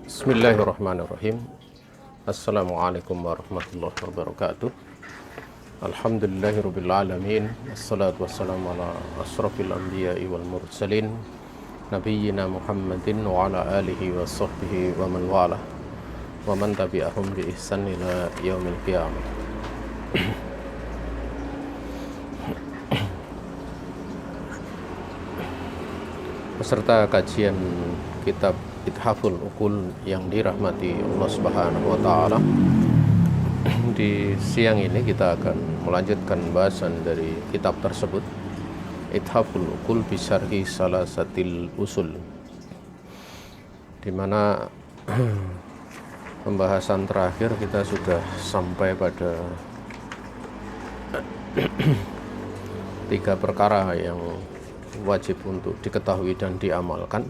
Bismillahirrahmanirrahim. Assalamualaikum warahmatullahi wabarakatuh. Alhamdulillahirabbil alamin. Wassalatu wassalamu ala asrofil anbiya'i wal mursalin nabiyyina Muhammadin wa ala alihi wa sahbihi wa man walah wa man tabi'ahum bi ihsan ila yaumil qiyamah. Peserta kajian kitab Ithaful Uqul yang dirahmati Allah Subhanahu wa taala. Di siang ini kita akan melanjutkan bahasan dari kitab tersebut, Ithaful Uqul bi Syarhi Salasatil Usul, di mana pembahasan terakhir kita sudah sampai pada 3 perkara yang wajib untuk diketahui dan diamalkan.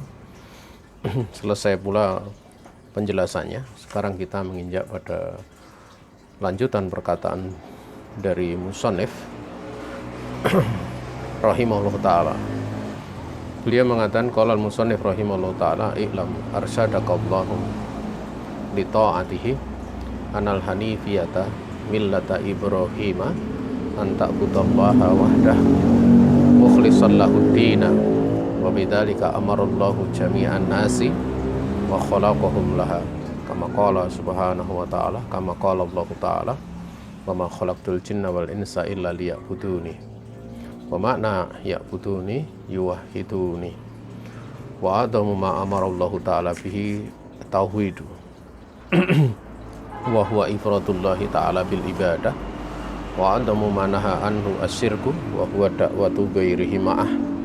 Selesai pula penjelasannya. Sekarang kita menginjak pada lanjutan perkataan dari musannif rahimahullah ta'ala. Beliau mengatakan, qala al-musannif rahimahullah ta'ala, i'lam arsyadakallahu li ta'atihi anal hanifiyata millata ibrahima an ta'budallaha wahdah mukhlishan lahu dina wa bidzalika amarallahu jami'an nasi wa khalaqahum laha kama qala subhanahu wa ta'ala, kama qala Allah ta'ala, wa ma khalaqtul jinna wal insa illa liya'buduni, wa makna ya'buduni yuwahhiduni, wa adamu ma amarallahu ta'ala bihi tauhidu wa huwa ifradullahi ta'ala bil ibadah, wa adamu ma naha anhu asyirku wa huwa da'watu ghairihi ma'ah,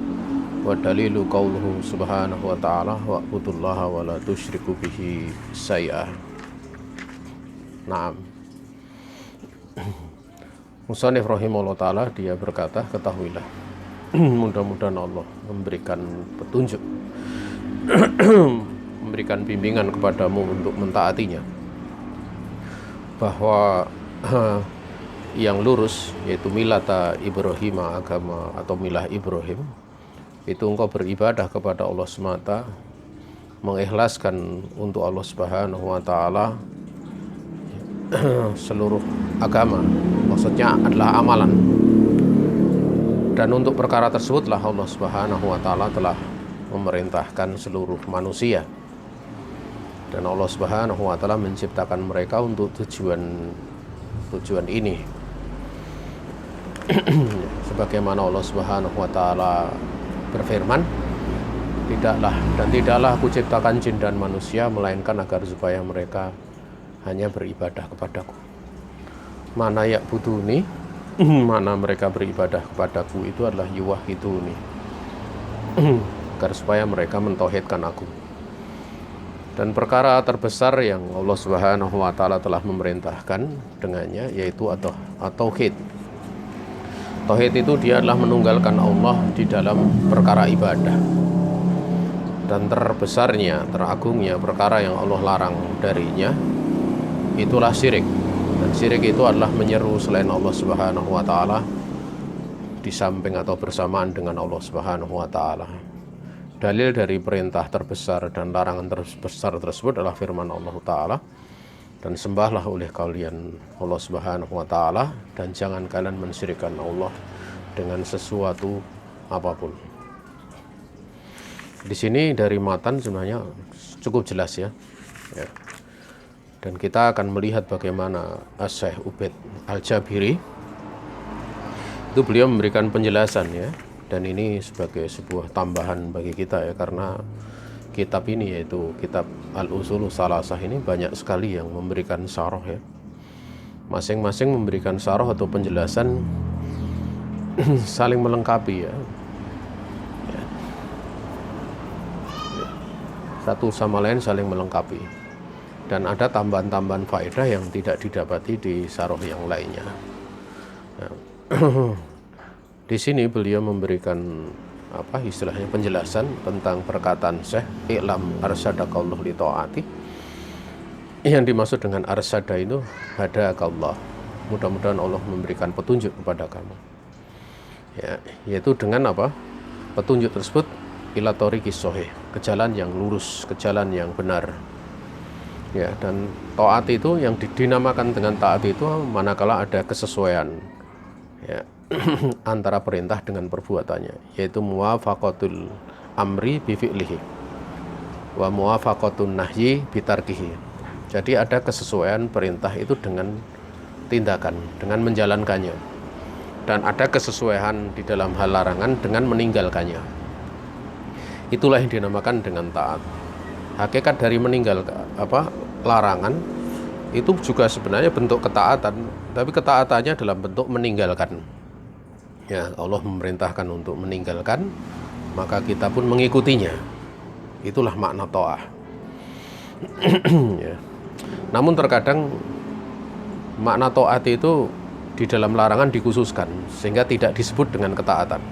wa dalilu qauluhu subhanahu wa ta'ala wa'budullaha wa la tusyriku bihi syai'a. Naam. Musannif rahimahullah ta'ala, dia berkata, ketahuilah, mudah-mudahan Allah memberikan petunjuk memberikan bimbingan kepadamu untuk mentaatinya, bahwa yang lurus yaitu milata Ibrahim, agama atau milah Ibrahim, itu engkau beribadah kepada Allah semata, mengikhlaskan untuk Allah Subhanahu wa taala seluruh agama, maksudnya adalah amalan. Dan untuk perkara tersebutlah Allah Subhanahu wa taala telah memerintahkan seluruh manusia. Dan Allah Subhanahu wa taala menciptakan mereka untuk tujuan ini. Sebagaimana Allah Subhanahu wa taala berfirman, tidaklah aku ciptakan jin dan manusia melainkan agar supaya mereka hanya beribadah kepadaku. Mana ya'buduni, mana mereka beribadah kepadaku, itu adalah yuwahhiduni, agar supaya mereka mentauhidkan aku. Dan perkara terbesar yang Allah Subhanahu wa taala telah memerintahkan dengannya yaitu at-tauhid. Tauhid itu dia adalah menunggalkan Allah di dalam perkara ibadah. Dan terbesarnya, teragungnya perkara yang Allah larang darinya itulah syirik. Dan syirik itu adalah menyeru selain Allah Subhanahu wa taala di samping atau bersamaan dengan Allah Subhanahu wa taala. Dalil dari perintah terbesar dan larangan terbesar tersebut adalah firman Allah taala, dan sembahlah oleh kalian Allah Subhanahu wa taala dan jangan kalian mensyirikkan Allah dengan sesuatu apapun. Di sini dari matan sebenarnya cukup jelas ya. Dan kita akan melihat bagaimana Syekh Ubaid Al-Jabiri itu beliau memberikan penjelasan ya. Dan ini sebagai sebuah tambahan bagi kita ya, karena kitab ini yaitu kitab Al-Usul Salasah ini banyak sekali yang memberikan syarah ya. Masing-masing memberikan syarah atau penjelasan saling melengkapi ya. Satu sama lain saling melengkapi. Dan ada tambahan-tambahan faedah yang tidak didapati di syarah yang lainnya. Di sini beliau memberikan istilahnya penjelasan tentang perkataan Syekh, i'lam arsyadakallahu li ta'ati. Yang dimaksud dengan arsyada itu hadakallah, mudah-mudahan Allah memberikan petunjuk kepada kamu ya, yaitu dengan petunjuk tersebut ila thoriqis shahih, ke jalan yang lurus, ke jalan yang benar. Ya, dan taat itu yang dinamakan dengan taat itu manakala ada kesesuaian ya antara perintah dengan perbuatannya, yaitu muwafaqatul amri bi fi'lihi wa muwafaqatun nahyi bi tarkihi. Jadi ada kesesuaian perintah itu dengan tindakan, dengan menjalankannya, dan ada kesesuaian di dalam hal larangan dengan meninggalkannya. Itulah yang dinamakan dengan taat. Hakikat dari meninggal larangan itu juga sebenarnya bentuk ketaatan, tapi ketaatannya dalam bentuk meninggalkan. Ya, Allah memerintahkan untuk meninggalkan, maka kita pun mengikutinya. Itulah makna ta'ah. Ya. Namun terkadang makna ta'at itu di dalam larangan dikhususkan sehingga tidak disebut dengan ketaatan.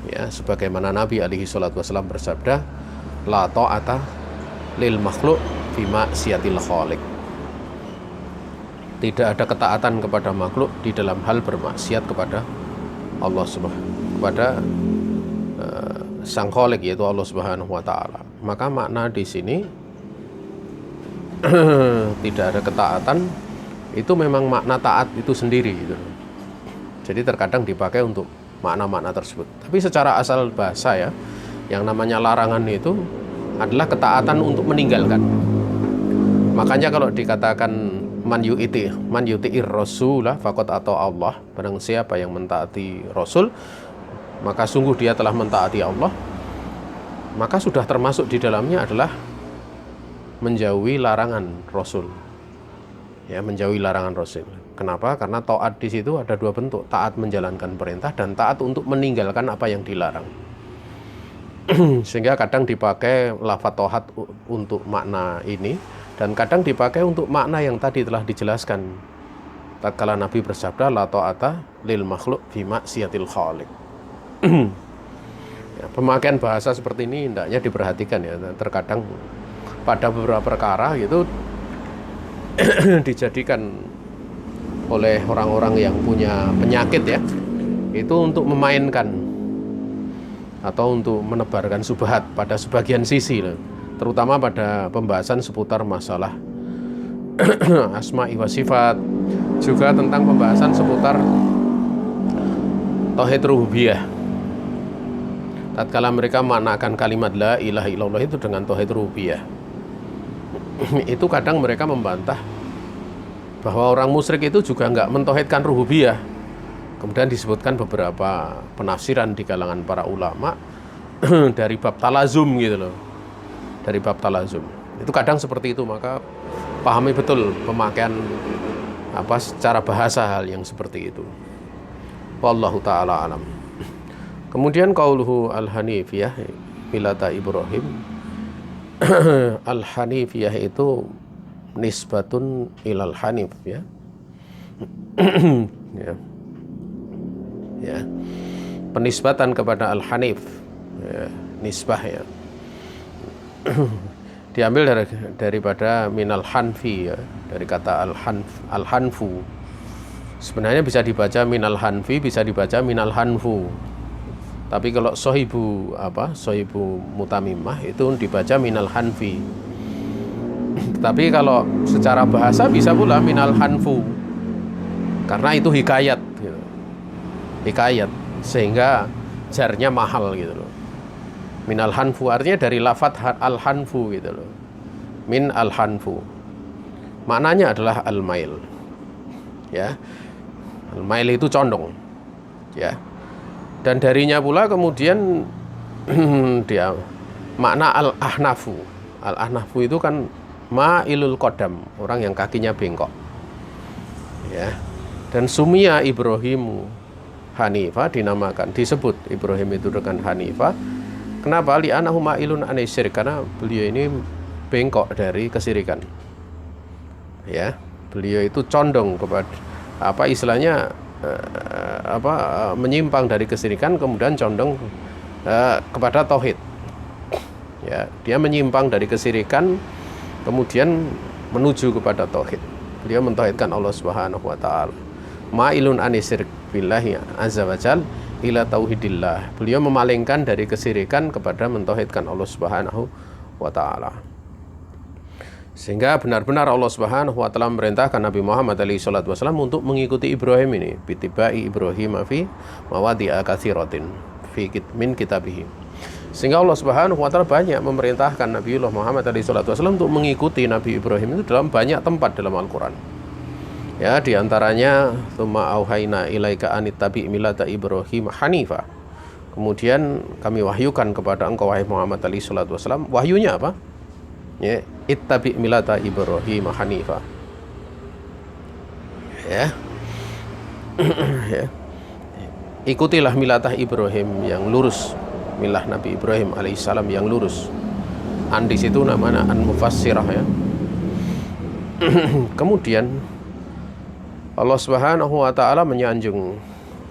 Ya, sebagaimana Nabi alaihi salatu wasallam bersabda, la ta'ata lil makhluk fi ma'siyatil khaliq. Tidak ada ketaatan kepada makhluk di dalam hal bermaksiat kepada Allah kepada sang khaliq, yaitu Allah Subhanahu wa taala. Maka makna di sini tidak ada ketaatan itu memang makna taat itu sendiri gitu. Jadi terkadang dipakai untuk makna-makna tersebut. Tapi secara asal bahasa ya, yang namanya larangan itu adalah ketaatan untuk meninggalkan. Makanya kalau dikatakan man yuti'ir rasulah faqad ata Allah, barang siapa yang mentaati Rasul maka sungguh dia telah mentaati Allah, maka sudah termasuk di dalamnya adalah menjauhi larangan Rasul. Ya, menjauhi larangan Rasul. Kenapa? Karena taat di situ ada dua bentuk, taat menjalankan perintah dan taat untuk meninggalkan apa yang dilarang. Sehingga kadang dipakai lafaz taat untuk makna ini dan kadang dipakai untuk makna yang tadi telah dijelaskan. Tatkala Nabi bersabda la ta'ata lil makhluk fi ma'siyatil khaliq. Ya, pemakaian bahasa seperti ini hendaknya diperhatikan ya. Terkadang pada beberapa perkara itu dijadikan oleh orang-orang yang punya penyakit ya, itu untuk memainkan atau untuk menebarkan subhat pada sebagian sisi loh. Terutama pada pembahasan seputar masalah asma'i wa sifat, juga tentang pembahasan seputar tauhid rububiyah. Tatkala mereka maknakan kalimat la ilaha illallah itu dengan tauhid rububiyah, itu kadang mereka membantah bahwa orang musyrik itu juga enggak mentauhidkan rububiyah. Kemudian disebutkan beberapa penafsiran di kalangan para ulama dari bab talazum gitu loh. Dari bab talazum. Itu kadang seperti itu, maka pahami betul pemakaian secara bahasa hal yang seperti itu. Wallahu taala alam. Kemudian qauluhu al-hanifiyah milata Ibrahim. Al-hanifiyah itu nisbatun ilal hanif ya. Ya. Ya. Penisbatan kepada al-hanif ya, nisbah ya. Diambil daripada minal hanfi ya, dari kata al-hanfu. Sebenarnya bisa dibaca minal hanfi, bisa dibaca minal hanfu. Tapi kalau sohibu mutamimah itu dibaca minal hanfi. Tapi kalau secara bahasa bisa pula minal hanfu, karena itu hikayat gitu. Hikayat sehingga jarnya mahal gitu loh. Minal hanfu artinya dari lafadz al-hanfu gitu loh. Min al-hanfu. Maknanya adalah al-mail. Ya. Al-mail itu condong. Ya. Dan darinya pula kemudian dia makna al-ahnafu. Al-ahnafu itu kan ma'ilul qadam, orang yang kakinya bengkok. Ya. Dan sumia Ibrahim Hanifah, dinamakan, disebut Ibrahim itu dengan Hanifah. Kenapa? Li'anahu ma'ilun anisyirik, karena beliau ini bengkok dari kesirikan. Ya, beliau itu condong kepada istilahnya menyimpang dari kesirikan kemudian condong kepada tauhid. Ya, dia menyimpang dari kesirikan kemudian menuju kepada tauhid. Beliau mentauhidkan Allah Subhanahu wa taala. Ma'ilun anisyirik billahi azza wajal ila tauhidillah. Beliau memalingkan dari kesirikan kepada mentauhidkan Allah Subhanahu wa taala. Sehingga benar-benar Allah Subhanahu wa taala memerintahkan Nabi Muhammad alaihi salatu wasallam untuk mengikuti Ibrahim ini, bitibai Ibrahim fi mawadi'a katsiratin fi min kitabihi. Sehingga Allah Subhanahu wa taala banyak memerintahkan Nabiullah Muhammad alaihi salatu wasallam untuk mengikuti Nabi Ibrahim itu dalam banyak tempat dalam Al-Qur'an. Ya, di antaranya tsumma auhayna ilaika anittabi millata Ibrahim hanifa. Kemudian kami wahyukan kepada engkau wahai Muhammad alaihi salatu wasallam, wahyunya apa? Ya, ittabi millata Ibrahim hanifa. Ya. Ya. Ikutilah milatah Ibrahim yang lurus, milah Nabi Ibrahim alaihissalam yang lurus. An di situ namanya an mufassirah ya. Kemudian Allah Subhanahu wa taala menyanjung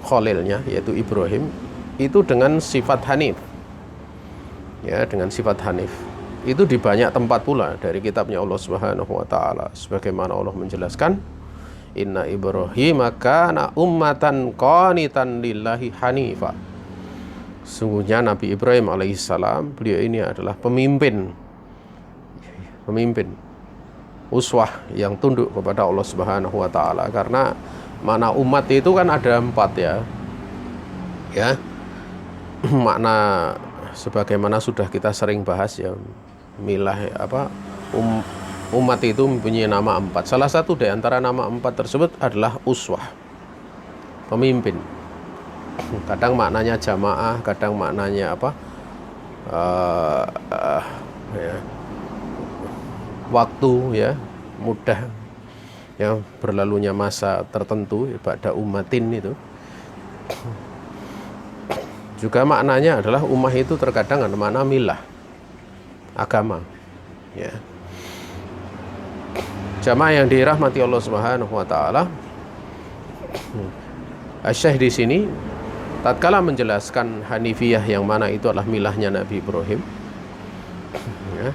khalilnya yaitu Ibrahim itu dengan sifat hanif. Ya, dengan sifat hanif. Itu di banyak tempat pula dari kitabnya Allah Subhanahu wa taala sebagaimana Allah menjelaskan inna Ibrahim kana ummatan qanitan lillahi hanifa. Sungguhnya Nabi Ibrahim alaihissalam beliau ini adalah pemimpin uswah yang tunduk kepada Allah Subhanahu wa taala, karena mana umat itu kan ada 4 ya. Ya. Makna sebagaimana sudah kita sering bahas ya, milah umat itu mempunyai nama 4. Salah satu dari antara nama 4 tersebut adalah uswah, pemimpin. Kadang maknanya jamaah, kadang maknanya apa? Ya, waktu ya, mudah ya, berlalunya masa tertentu pada umatin itu. Juga maknanya adalah ummah itu terkadang ada makna milah, agama ya. Jamaah yang dirahmati Allah Subhanahu wa taala, Asy-Syaikh di sini tatkala menjelaskan hanifiyah yang mana itu adalah milahnya Nabi Ibrahim ya.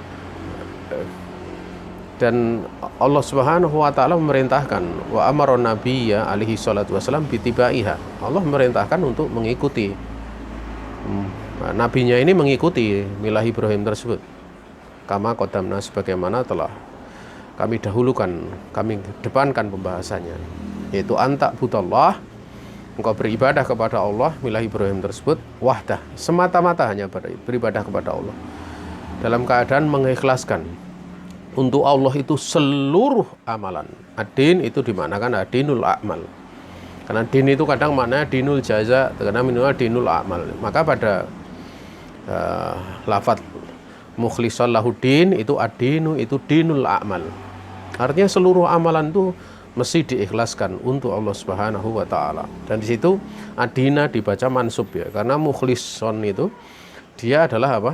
Dan Allah Subhanahu wa taala memerintahkan wa amara nabiyya alaihi salatu wasallam bitibaiha. Allah memerintahkan untuk mengikuti nabinya ini, mengikuti milah Ibrahim tersebut. Kama qadamna, sebagaimana telah kami dahulukan, kami depankan pembahasannya, yaitu anta budallah, engkau beribadah kepada Allah, milah Ibrahim tersebut, wahdah, semata-mata hanya beribadah kepada Allah dalam keadaan mengikhlaskan untuk Allah itu seluruh amalan. Ad-din itu dimanakan ad-dinul a'mal, karena din itu kadang maknanya dinul jaza, karena minimal dinul a'mal. Maka pada lafadz mukhlishan lahuddin itu ad-dinu itu dinul a'mal, artinya seluruh amalan itu mesti diikhlaskan untuk Allah Subhanahu wa taala. Dan di situ adina dibaca mansub ya, karena mukhlishon itu dia adalah apa?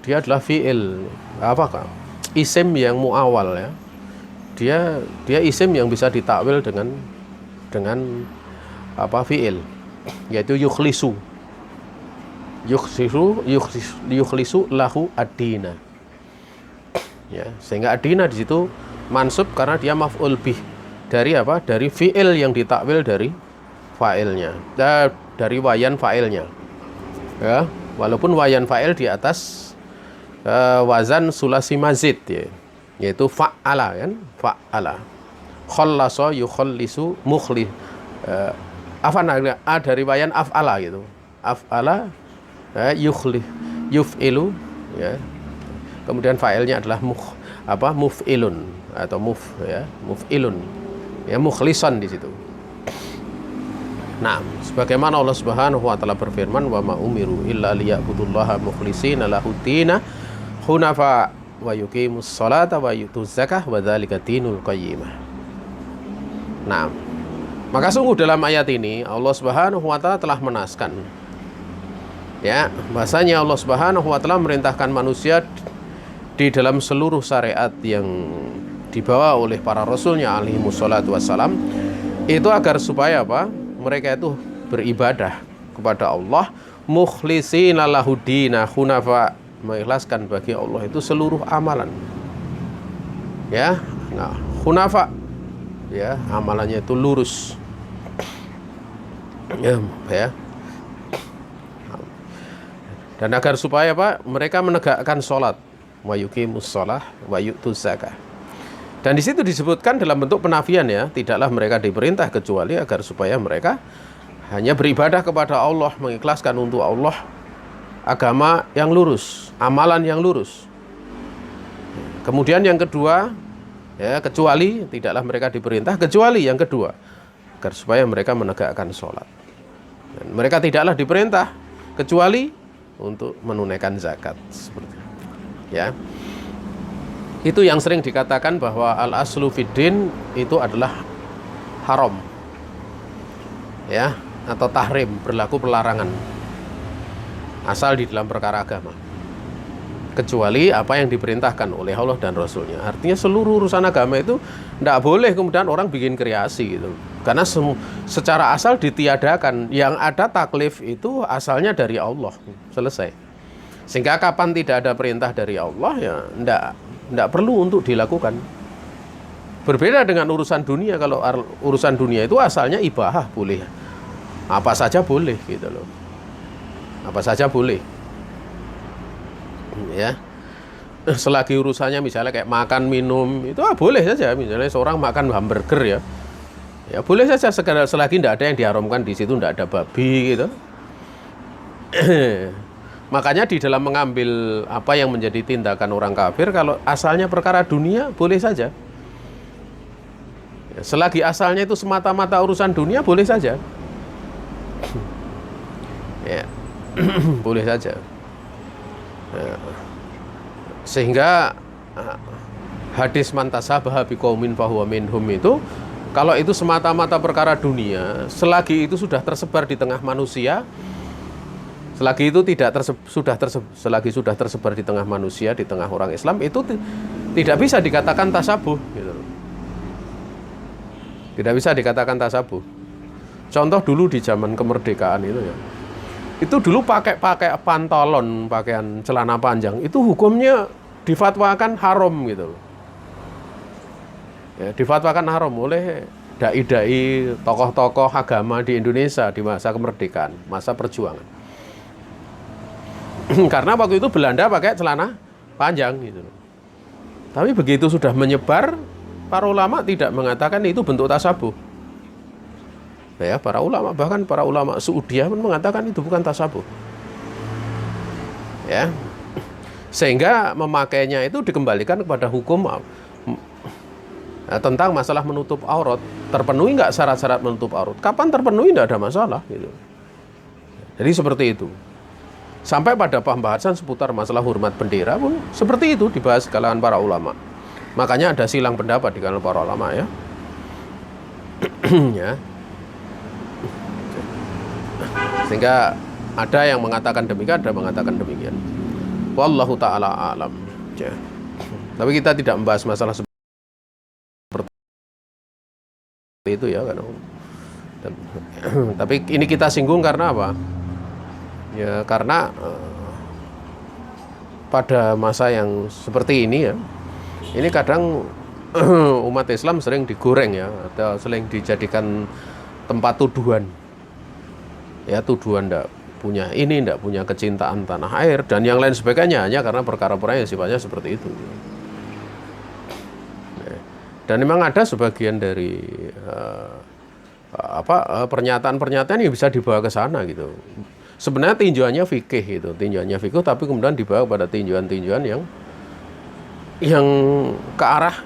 Dia adalah fi'il, apakah? Isim yang muawal ya. Dia isim yang bisa ditakwil dengan apa? Fi'il, yaitu yukhlisu lahu ad-dina. Ya, sehingga ad-dina di situ mansub karena dia maf'ul bih dari apa? Dari fi'il yang ditakwil dari fa'ilnya. Dari wayan fa'ilnya. Ya, walaupun wayan fa'il di atas wazan sulasi mazid ya, yaitu fa'ala kan? Fa'ala. Khallasa yukhallisu mukhli. Dari wayan af'ala gitu. Af'ala yuf'ilu ya. Kemudian fa'ilnya adalah muf'ilun atau muf'ilun ya, mukhlisan di situ. Nah, sebagaimana Allah Subhanahu wa taala berfirman, wa ma umiru illa liya'budullaha mukhlishina lahud-dina hunafa wa yuqimus salata wa yutuz zakah wa dzalika dinul qayyimah. Nah, maka sungguh dalam ayat ini Allah Subhanahu wa taala telah menaskan ya, bahasanya Allah Subhanahu wa taala merintahkan manusia di dalam seluruh syariat yang dibawa oleh para rasulnya alaihi wassalatu wassalam itu agar supaya apa? Mereka itu beribadah kepada Allah mukhlishina lahuddina hunafa, mengikhlaskan bagi Allah itu seluruh amalan. Ya, nah, hunafa ya, amalannya itu lurus. Ya. Dan agar supaya apa? Mereka menegakkan sholat, wa yuqimus shalah wa yu'tuz zakah. Dan di situ disebutkan dalam bentuk penafian ya, tidaklah mereka diperintah kecuali agar supaya mereka hanya beribadah kepada Allah, mengikhlaskan untuk Allah agama yang lurus, amalan yang lurus. Kemudian yang kedua, ya, kecuali tidaklah mereka diperintah kecuali yang kedua agar supaya mereka menegakkan sholat. Dan mereka tidaklah diperintah kecuali untuk menunaikan zakat seperti itu. Ya. Itu yang sering dikatakan bahwa al-aslu fiddin itu adalah haram. Ya, atau tahrim, berlaku pelarangan. Asal di dalam perkara agama. Kecuali apa yang diperintahkan oleh Allah dan Rasulnya. Artinya seluruh urusan agama itu tidak boleh kemudian orang bikin kreasi gitu. Karena secara asal ditiadakan. Yang ada taklif itu asalnya dari Allah. Selesai. Sehingga kapan tidak ada perintah dari Allah ya tidak perlu untuk dilakukan. Berbeda dengan urusan dunia. Kalau urusan dunia itu asalnya ibahah, boleh. Apa saja boleh gitu loh. Apa saja boleh. Ya. Selagi urusannya misalnya kayak makan minum itu boleh saja. Misalnya seorang makan hamburger ya. Ya boleh saja selagi tidak ada yang diharamkan di situ, tidak ada babi gitu. Makanya di dalam mengambil apa yang menjadi tindakan orang kafir, kalau asalnya perkara dunia, boleh saja. Selagi asalnya itu semata-mata urusan dunia, boleh saja. Ya, boleh saja. Ya. Sehingga hadis man tashabaha biqaumin fahuwa minhum itu, kalau itu semata-mata perkara dunia, selagi itu sudah tersebar di tengah manusia, selagi itu selagi sudah tersebar di tengah manusia, di tengah orang Islam, itu tidak bisa dikatakan tasabuh gitu. Tidak bisa dikatakan tasabuh. Contoh dulu di zaman kemerdekaan itu ya. Itu dulu pakai pantalon, pakaian celana panjang, itu hukumnya difatwakan haram gitu. Ya, difatwakan haram oleh dai-dai, tokoh-tokoh agama di Indonesia di masa kemerdekaan, masa perjuangan. Karena waktu itu Belanda pakai celana panjang gitu. Tapi begitu sudah menyebar, para ulama tidak mengatakan itu bentuk tasabuh. Ya, para ulama, bahkan para ulama Saudiyah mengatakan itu bukan tasabuh. Ya. Sehingga memakainya itu dikembalikan kepada hukum tentang masalah menutup aurat. Terpenuhi nggak syarat-syarat menutup aurat? Kapan terpenuhi tidak ada masalah gitu. Jadi seperti itu. Sampai pada pembahasan seputar masalah hormat bendera pun seperti itu dibahas di kalangan para ulama. Makanya ada silang pendapat di kalangan para ulama ya. Ya. Sehingga ada yang mengatakan demikian, ada yang mengatakan demikian. Wallahu ta'ala a'lam. Ya. Tapi kita tidak membahas masalah seperti itu ya kan. Tapi ini kita singgung karena apa? Ya karena pada masa yang seperti ini ya, ini kadang umat Islam sering digoreng ya, atau sering dijadikan tempat tuduhan. Ya tuduhan tidak punya ini, tidak punya kecintaan tanah air dan yang lain sebagainya hanya karena perkara-perkara yang sifatnya seperti itu. Dan memang ada sebagian dari pernyataan-pernyataan yang bisa dibawa ke sana gitu. Sebenarnya tinjauannya fikih itu, tinjauannya fikih, tapi kemudian dibawa pada tinjauan-tinjauan yang ke arah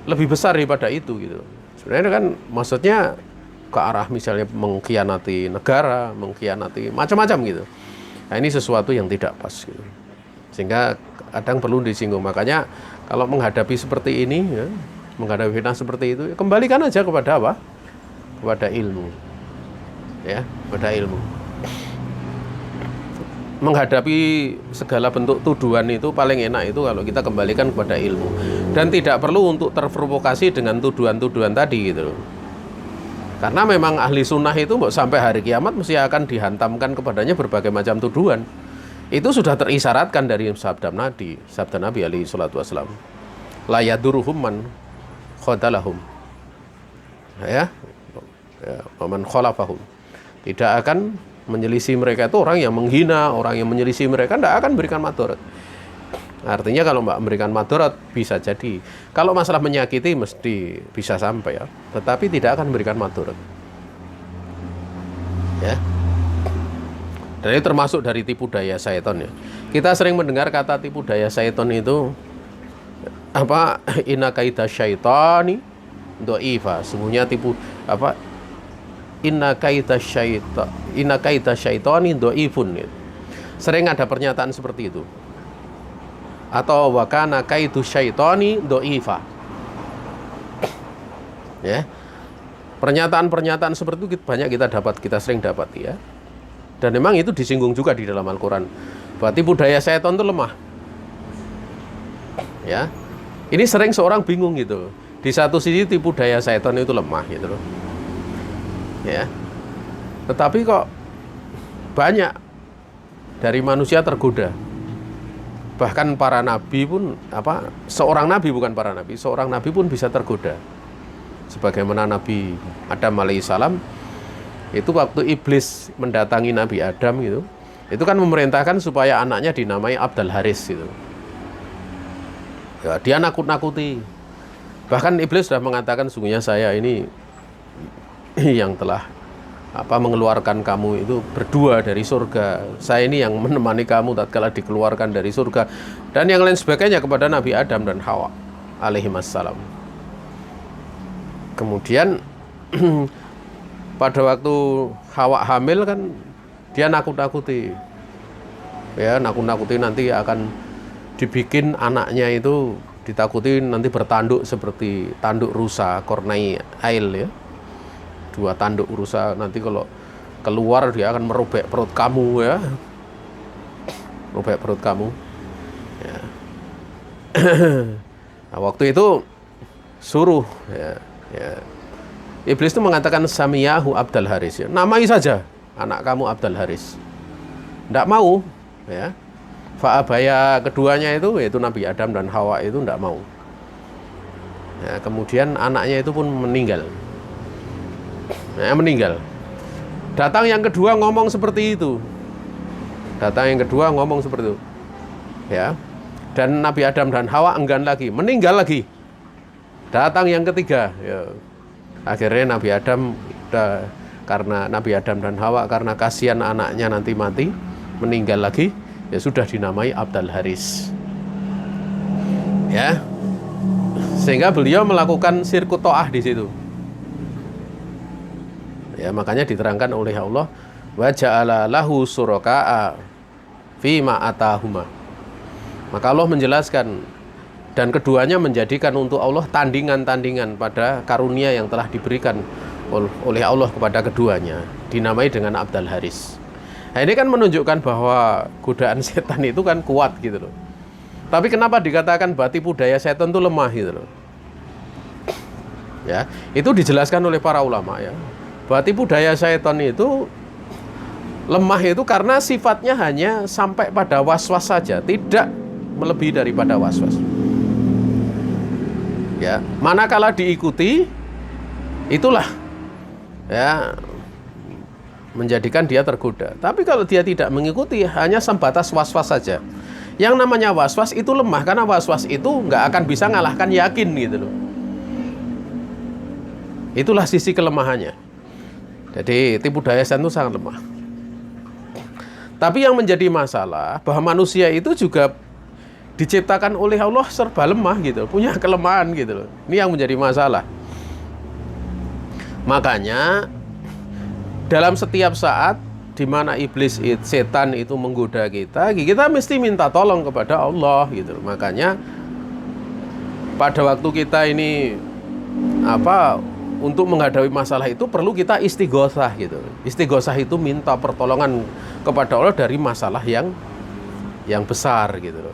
lebih besar daripada itu gitu. Sebenarnya kan maksudnya ke arah misalnya mengkhianati negara, mengkhianati macam-macam gitu. Nah ini sesuatu yang tidak pas gitu. Sehingga kadang perlu disinggung. Makanya kalau menghadapi seperti ini ya, menghadapi fitnah seperti itu, kembalikan aja kepada apa? Kepada ilmu. Ya, kepada ilmu. Menghadapi segala bentuk tuduhan itu paling enak itu kalau kita kembalikan kepada ilmu. Dan tidak perlu untuk terprovokasi dengan tuduhan-tuduhan tadi gitu loh. Karena memang ahli sunnah itu sampai hari kiamat mesti akan dihantamkan kepadanya berbagai macam tuduhan. Itu sudah terisaratkan dari sabda Nabi alaihi salatu wassalam. La yaduruhum man khadalahum. Ya. Man khalafahum. Tidak akan menyelisih mereka itu orang yang menghina, orang yang menyelisih mereka tidak akan berikan madarat. Artinya kalau mbak memberikan madarat bisa jadi. Kalau masalah menyakiti mesti bisa sampai ya. Tetapi tidak akan memberikan madarat. Ya. Dan ini termasuk dari tipu daya syaitan ya. Kita sering mendengar kata tipu daya syaitan itu apa? Inna kaida syaitani dha'ifa. Sungguhnya tipu apa? Inna kaida syaitani dha'ifun. Sering ada pernyataan seperti itu. Atau wakana kaidu syaitani dha'ifa. Ya. Pernyataan-pernyataan seperti itu banyak kita sering dapat ya. Dan memang itu disinggung juga di dalam Al-Qur'an. Bahwa tipu daya syaitan itu lemah. Ya. Ini sering seorang bingung gitu. Di satu sisi tipu daya syaitan itu lemah gitu loh. Ya. Tetapi kok banyak dari manusia tergoda. Bahkan para nabi pun seorang nabi bukan para nabi, seorang nabi pun bisa tergoda. Sebagaimana Nabi Adam alaihissalam itu waktu iblis mendatangi Nabi Adam gitu, itu kan memerintahkan supaya anaknya dinamai Abdul Haris gitu. Ya, dia nakut-nakuti. Bahkan iblis sudah mengatakan sungguhnya saya ini yang telah mengeluarkan kamu itu berdua dari surga. Saya ini yang menemani kamu tatkala dikeluarkan dari surga. Dan yang lain sebagainya kepada Nabi Adam dan Hawa alaihimassalam. Kemudian pada waktu Hawa hamil kan dia nakut-nakuti. Ya, nakut-nakuti nanti akan dibikin anaknya itu ditakuti nanti bertanduk seperti tanduk rusa, kornai ail ya. 2 tanduk rusa nanti kalau keluar dia akan merobek perut kamu ya. Robek perut kamu. Ya. Nah, waktu itu suruh ya. Iblis itu mengatakan samiyahu Abdul Haris ya. Namai saja anak kamu Abdul Haris. Tidak mau ya. Fa'abaya keduanya itu yaitu Nabi Adam dan Hawa itu tidak mau. Ya, kemudian anaknya itu pun meninggal. Meninggal. Datang yang kedua ngomong seperti itu. Ya. Dan Nabi Adam dan Hawa enggan lagi, meninggal lagi. Datang yang ketiga. Ya. Akhirnya Nabi Adam karena Nabi Adam dan Hawa karena kasihan anaknya nanti mati, meninggal lagi, ya sudah dinamai Abdul Haris. Ya. Sehingga beliau melakukan sirku ta'ah di situ. Ya, makanya diterangkan oleh Allah wa ja'ala lahu suraka'a fima atahuma. Maka Allah menjelaskan dan keduanya menjadikan untuk Allah tandingan-tandingan pada karunia yang telah diberikan oleh Allah kepada keduanya, dinamai dengan Abdul Haris. Nah, ini kan menunjukkan bahwa godaan setan itu kan kuat gitu loh. Tapi kenapa dikatakan bahwa tipu daya setan itu lemah gitu loh? Ya, itu dijelaskan oleh para ulama ya. Bahwa tipu daya syaitan itu lemah itu karena sifatnya hanya sampai pada was-was saja, tidak melebihi daripada was-was. Ya, manakala diikuti itulah ya menjadikan dia tergoda. Tapi kalau dia tidak mengikuti hanya sebatas was-was saja. Yang namanya was-was itu lemah karena was-was itu nggak akan bisa ngalahkan yakin gitu loh. Itulah sisi kelemahannya. Jadi tipu daya setan itu sangat lemah. Tapi yang menjadi masalah bahwa manusia itu juga diciptakan oleh Allah serba lemah gitu, punya kelemahan gitu loh. Ini yang menjadi masalah. Makanya dalam setiap saat di mana iblis setan itu menggoda kita mesti minta tolong kepada Allah gitu. Makanya pada waktu kita ini untuk menghadapi masalah itu perlu kita istighosah gitu. Istighosah itu minta pertolongan kepada Allah dari masalah yang besar gitu.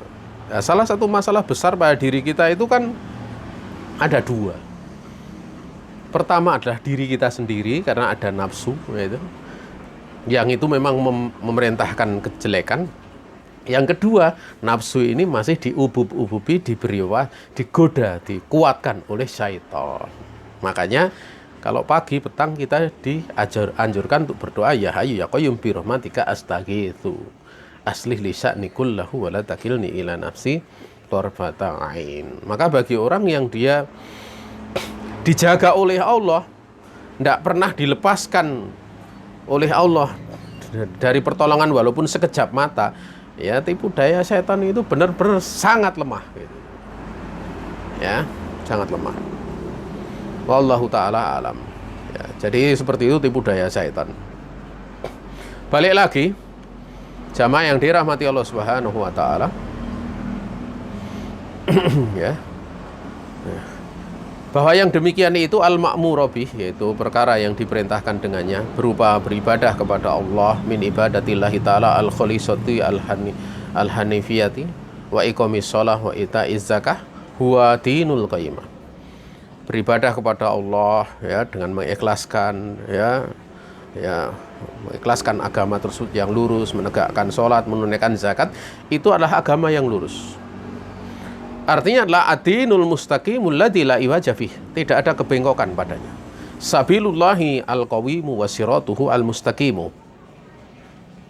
Nah, salah satu masalah besar pada diri kita itu kan ada 2. Pertama adalah diri kita sendiri karena ada nafsu gitu. Yang itu memang memerintahkan kejelekan. Yang kedua, nafsu ini masih diubub-ububi, digoda, dikuatkan oleh syaitan. Makanya kalau pagi petang kita dianjurkan untuk berdoa ya hayyu ya qayyum bi rahmatika astaghitsu. aslih li sya'ni kullahu wa la takilni ila nafsi tarfata ain. Maka bagi orang yang dia dijaga oleh Allah, tidak pernah dilepaskan oleh Allah dari pertolongan walaupun sekejap mata, ya tipu daya setan itu benar-benar sangat lemah gitu. Ya, sangat lemah. Wallahu ta'ala alam. Ya, jadi seperti itu tipu daya setan. Balik lagi, jamaah yang dirahmati Allah Subhanahu wa taala. Ya. Bahwa yang demikian itu al-ma'muru bih, yaitu perkara yang diperintahkan dengannya berupa beribadah kepada Allah min ibadatillahi ta'ala al-khalisati al-hanifiyati wa iqamis shalah wa ita'iz zakah huwa dinul qayyimah. Beribadah kepada Allah ya dengan mengikhlaskan mengikhlaskan agama tersebut yang lurus, menegakkan sholat, menunaikan zakat, itu adalah agama yang lurus. Artinya adalah adinul mustaqimul ladzi la iwaja fih, tidak ada kebengkokan padanya. Sabilullahi al-qawimu wa siratuhu al-mustaqimu.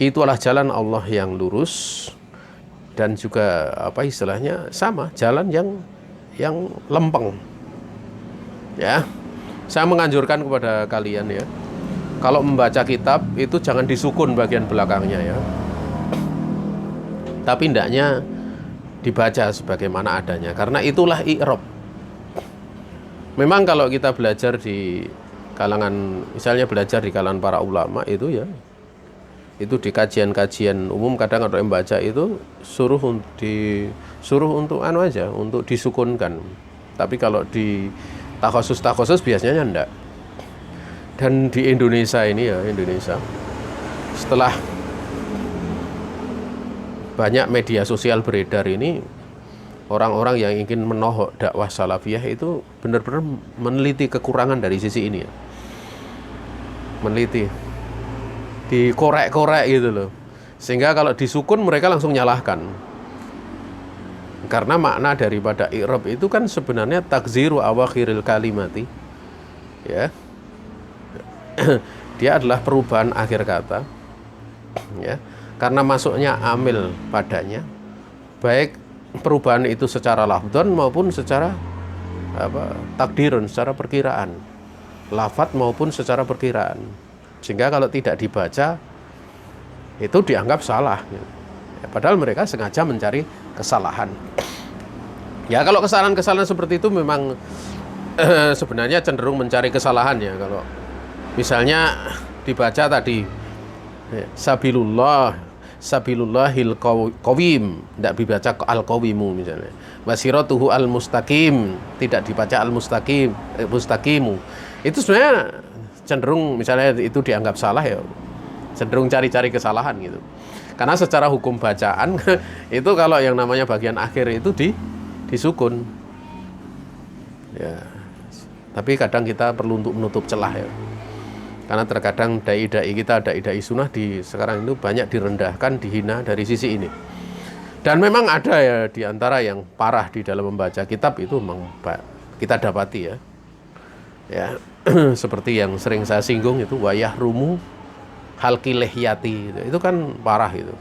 Itulah jalan Allah yang lurus dan juga apa istilahnya sama, jalan yang lempeng. Ya. Saya menganjurkan kepada kalian ya, kalau membaca kitab itu jangan disukun bagian belakangnya ya. Tapi hendaknya dibaca sebagaimana adanya, karena itulah i'rab. Memang kalau kita belajar di kalangan, misalnya belajar di kalangan para ulama itu ya, itu di kajian-kajian umum kadang ada yang baca itu suruh untuk aja, untuk disukunkan. Tapi kalau di takhusus biasanya enggak. Dan di Indonesia ini ya, setelah banyak media sosial beredar ini, orang-orang yang ingin menohok dakwah salafiyah itu benar-benar meneliti kekurangan dari sisi ini ya. Meneliti, dikorek-korek gitu loh, sehingga kalau disukun mereka langsung nyalahkan. Karena makna daripada i'rab itu kan sebenarnya takziru awakhiril kalimati ya. Dia adalah perubahan akhir kata ya, karena masuknya amil padanya, baik perubahan itu secara lafdzon maupun secara takdirun, secara perkiraan, lafadz maupun secara perkiraan, sehingga kalau tidak dibaca itu dianggap salah ya, padahal mereka sengaja mencari kesalahan ya. Kalau kesalahan-kesalahan seperti itu memang sebenarnya cenderung mencari kesalahan ya. Kalau misalnya dibaca tadi sabilullahil qawim, tidak dibaca al-qawimu misalnya. Wasiratuhu al-mustaqim, tidak dibaca mustaqimu. Itu sebenarnya cenderung misalnya itu dianggap salah ya, cenderung cari-cari kesalahan gitu. Karena secara hukum bacaan itu kalau yang namanya bagian akhir itu disukun. Ya. Tapi kadang kita perlu untuk menutup celah ya. Karena terkadang dai-dai sunnah sekarang itu banyak direndahkan, dihina dari sisi ini. Dan memang ada ya di antara yang parah di dalam membaca kitab itu memang kita dapati ya. Ya, seperti yang sering saya singgung itu wayah rumu halqi lihyati, itu kan parah itu.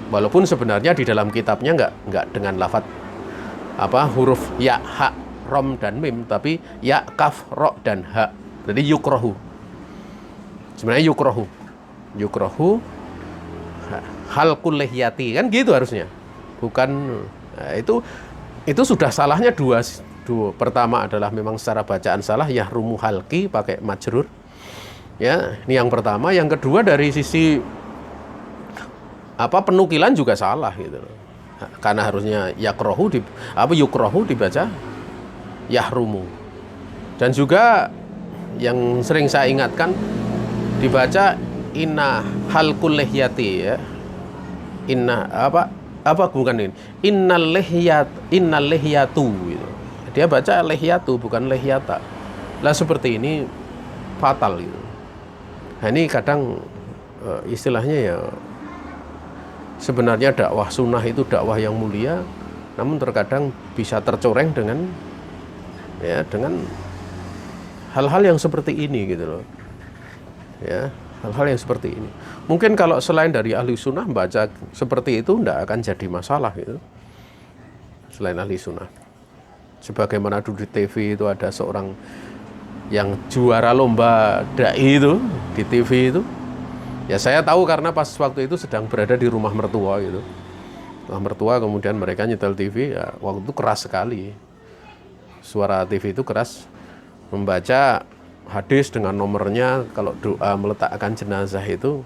Walaupun sebenarnya di dalam kitabnya enggak dengan lafaz huruf ya, ha, rom dan mim, tapi ya, kaf, ro dan ha. Jadi yukrohu. Sebenarnya yukrohu halqul lihyati kan gitu harusnya. Bukan itu sudah salahnya dua. Pertama adalah memang secara bacaan salah, yahrumu halqi pakai majrur. Ya, ini yang pertama. Yang kedua dari sisi penukilan juga salah gitu. Karena harusnya yukrohu dibaca yahrumu. Dan juga yang sering saya ingatkan dibaca inna halqul lihyati ya. Innal lihyatu gitu. Dia baca lihyatu bukan lihyata. Lah seperti ini fatal gitu. Nah ini kadang istilahnya ya, sebenarnya dakwah sunnah itu dakwah yang mulia, namun terkadang bisa tercoreng dengan hal-hal yang seperti ini gitu loh. Ya, Hal-hal yang seperti ini. Mungkin kalau selain dari ahli sunnah baca seperti itu tidak akan jadi masalah gitu. Selain ahli sunnah. Sebagaimana dulu di TV itu ada seorang yang juara lomba dai itu di TV itu. Ya saya tahu karena pas waktu itu sedang berada di rumah mertua gitu. Rumah mertua kemudian mereka nyetel TV, ya waktu itu keras sekali. Suara TV itu keras. Membaca hadis dengan nomornya, kalau doa meletakkan jenazah itu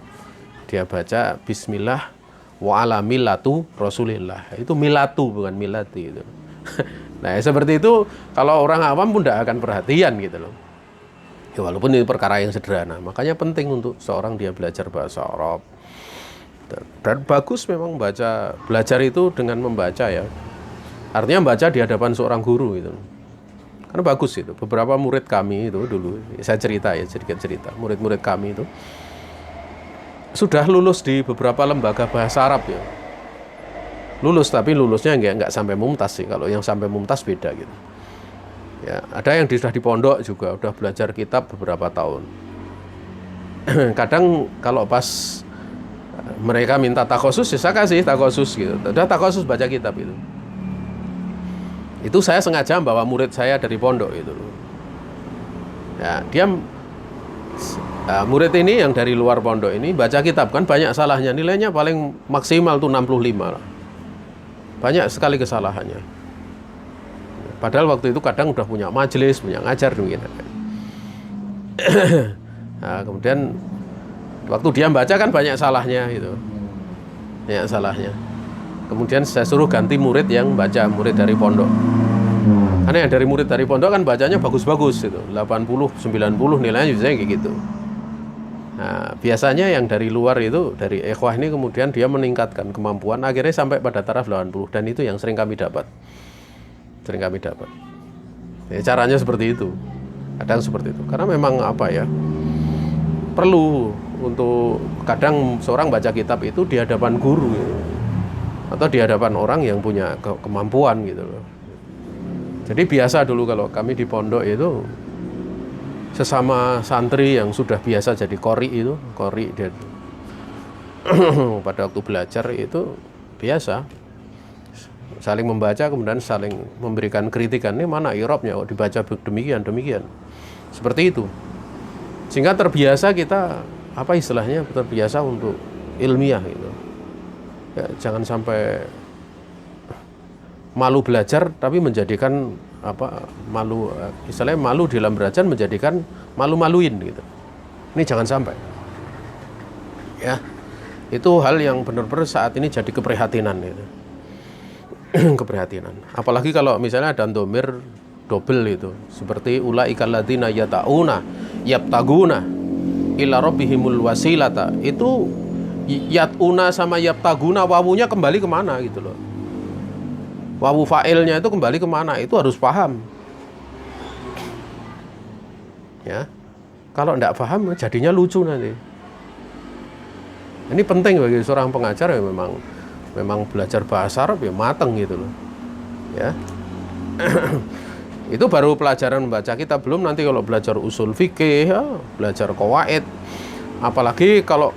dia baca bismillah wa ala millatu rasulillah. Itu milatu bukan milati itu. Nah seperti itu kalau orang awam pun tidak akan perhatian gitu loh ya, walaupun itu perkara yang sederhana. Makanya penting untuk seorang dia belajar bahasa Arab, dan bagus memang belajar itu dengan membaca ya, artinya membaca di hadapan seorang guru gitu. Karena bagus itu. Beberapa murid kami itu dulu, saya cerita ya, sedikit cerita. Murid-murid kami itu sudah lulus di beberapa lembaga bahasa Arab ya. Lulus, tapi lulusnya nggak sampai mumtaz sih. Kalau yang sampai mumtaz beda gitu. Ya, ada yang sudah di pondok juga, udah belajar kitab beberapa tahun. Kadang kalau pas mereka minta takhosus, ya saya kasih takhosus gitu. Udah takhosus baca kitab itu. Itu saya sengaja bawa murid saya dari pondok itu. Ya, dia murid ini yang dari luar pondok ini baca kitab kan banyak salahnya, nilainya paling maksimal tuh 65 lah. Banyak sekali kesalahannya. Padahal waktu itu kadang udah punya majelis, punya ngajar gitu. Nah, kemudian waktu dia baca kan banyak salahnya gitu. Banyak salahnya. Kemudian saya suruh ganti murid yang baca, murid dari pondok. Karena yang dari murid dari pondok kan bacanya bagus-bagus itu, 80, 90 nilainya biasanya kayak gitu. Nah, biasanya yang dari luar itu, dari ikhwah ini kemudian dia meningkatkan kemampuan, akhirnya sampai pada taraf 80, dan itu yang sering kami dapat. Sering kami dapat. Ya, caranya seperti itu. Kadang seperti itu. Karena memang apa ya, perlu untuk kadang seorang baca kitab itu di hadapan guru gitu. Atau di hadapan orang yang punya kemampuan gitu loh. Jadi biasa dulu kalau kami di pondok itu sesama santri yang sudah biasa jadi qori itu, qori dan pada waktu belajar itu biasa saling membaca, kemudian saling memberikan kritikan, ini mana i'rabnya, oh, dibaca demikian seperti itu, sehingga terbiasa kita apa istilahnya, terbiasa untuk ilmiah gitu ya. Jangan sampai malu belajar tapi menjadikan apa, malu istilahnya malu di dalam belajar menjadikan malu-maluin gitu. Ini jangan sampai ya. Itu hal yang benar-benar saat ini jadi keprihatinan gitu. Keprihatinan. Apalagi kalau misalnya ada domir double itu, seperti ulaikal ladzina yata'una yabtaguna ila rabbihimul wasilata. Itu yat'una sama yabtaguna, wawunya kembali kemana gitu loh. Wawu fa'ilnya itu kembali kemana, itu harus paham ya. Kalau tidak paham jadinya lucu nanti. Ini penting bagi seorang pengajar ya, memang belajar bahasa Arab ya mateng gitu loh ya. Itu baru pelajaran membaca kitab, belum nanti kalau belajar usul fikih ya, belajar qawaid. Apalagi kalau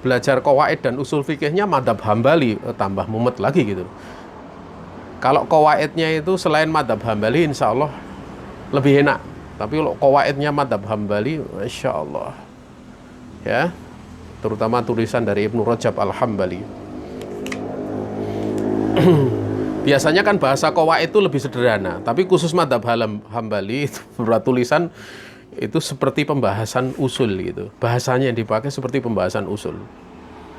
belajar qawaid dan usul fikihnya madzhab Hambali, tambah mumet lagi gitu. Kalau qawaidnya itu selain madzhab Hambali insya Allah lebih enak. Tapi kalau qawaidnya madzhab Hambali, Masya Allah ya, terutama tulisan dari Ibnu Rajab Al-Hambali. Biasanya kan bahasa qawaid itu lebih sederhana, tapi khusus madzhab Hambali itu beberapa tulisan itu seperti pembahasan usul gitu. Bahasanya yang dipakai seperti pembahasan usul.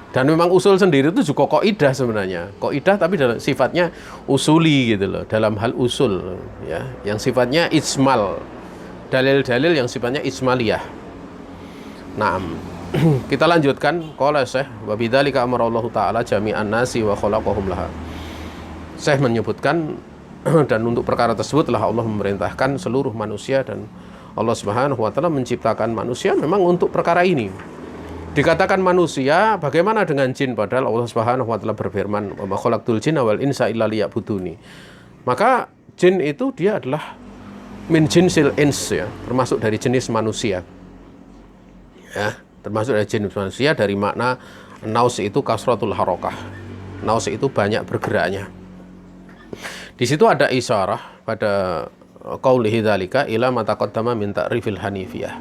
Dan memang usul sendiri itu juga kaidah sebenarnya. Kaidah tapi sifatnya usuli gitu loh, dalam hal usul ya, yang sifatnya ijmal. Dalil-dalil yang sifatnya ijmaliyah. Naam. Kita lanjutkan. Qala Syekh wa bidzalika amarallahu taala jami'an nasi wa khalaqahum laha. Syekh menyebutkan dan untuk perkara tersebut lah Allah memerintahkan seluruh manusia, dan Allah Subhanahu wa taala menciptakan manusia memang untuk perkara ini. Dikatakan manusia, bagaimana dengan jin? Padahal Allah Subhanahu wa taala berfirman, "Wa ma khalaqtul jinna wal insa illa liya'buduni." Maka jin itu dia adalah min jinsil ins ya, termasuk dari jenis manusia. Ya. termasuk dari jin manusia, dari makna naus itu kasratul harokah. Naus itu banyak bergeraknya. Di situ ada isyarah pada qaulihi dzalika ila ma taqaddama min ta'rifil hanifiyah.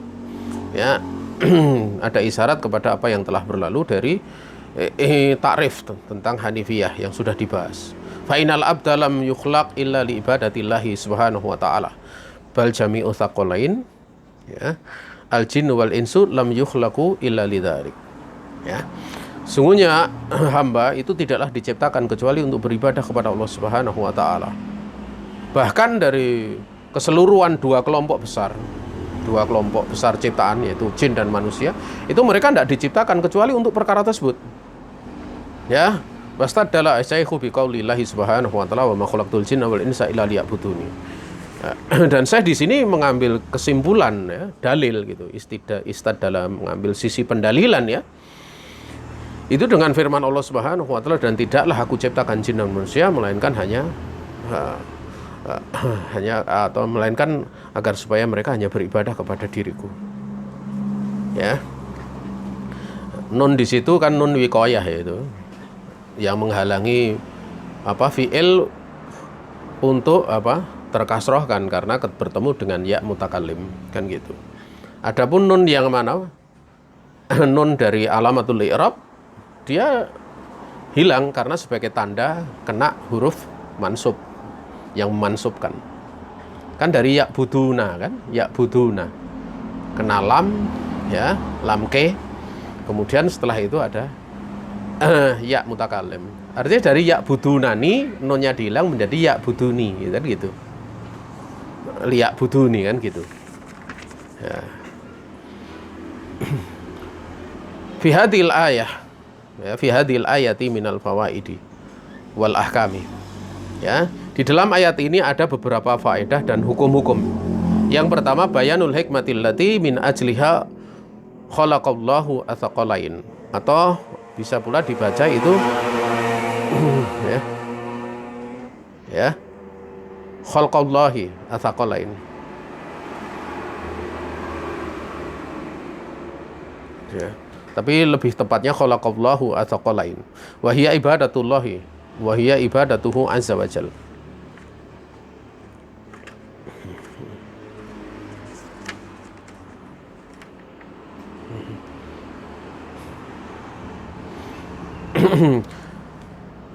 Ya, ada isyarat kepada apa yang telah berlalu dari takrif tentang hanifiyah yang sudah dibahas. Fa inal abda lam yukhlaq illa li ibadatillahi subhanahu wa ta'ala. Bal jami'u tsaqalain, ya. Al jinnu wal insu lam yukhlaqu illa lidzalik. Ya. Sungguhnya hamba itu tidaklah diciptakan kecuali untuk beribadah kepada Allah Subhanahu wa taala. Bahkan dari keseluruhan dua kelompok besar ciptaan, yaitu jin dan manusia, itu mereka tidak diciptakan kecuali untuk perkara tersebut. Ya, wastadalla asyaikhu biqaulillahi subhanahu wa ta'ala wa ma khalaqtul jinna wal insa illa liya'buduni. Dan saya di sini mengambil kesimpulan, ya, dalil gitu, istidlal mengambil sisi pendalilan, ya. Itu dengan firman Allah Subhanahu wa taala, dan tidaklah aku ciptakan jin dan manusia melainkan melainkan agar supaya mereka hanya beribadah kepada diriku. Ya. Nun di situ kan nun wiqayah, itu yang menghalangi fi'il untuk terkasrohkan karena bertemu dengan ya mutakallim, kan gitu. Adapun nun yang mana? Nun dari alamatul i'rab, dia hilang karena sebagai tanda kena huruf mansub yang memansubkan. Kan dari ya buduna, kan? Ya buduna. Kena lam, ya, lam ke. Kemudian setelah itu ada ya mutakallim. Artinya dari ya budunani nunnya dihilang menjadi ya buduni, gitu. Liya buduni, kan gitu. Ya. Fi hadhil ayah, ya, fi hadhil ayati minal fawaidi wal ahkami. Ya, di dalam ayat ini ada beberapa faedah dan hukum-hukum. Yang pertama, bayanul hikmatil lati min ajliha khalaqallahu atsaqalain, atau bisa pula dibaca itu ya khalqallahi atsaqalain. Ya. Tapi lebih tepatnya khalaqallahu atsaqalain. Wa hiya ibadatullahi wa hiya ibadatuhu azza wa jalla.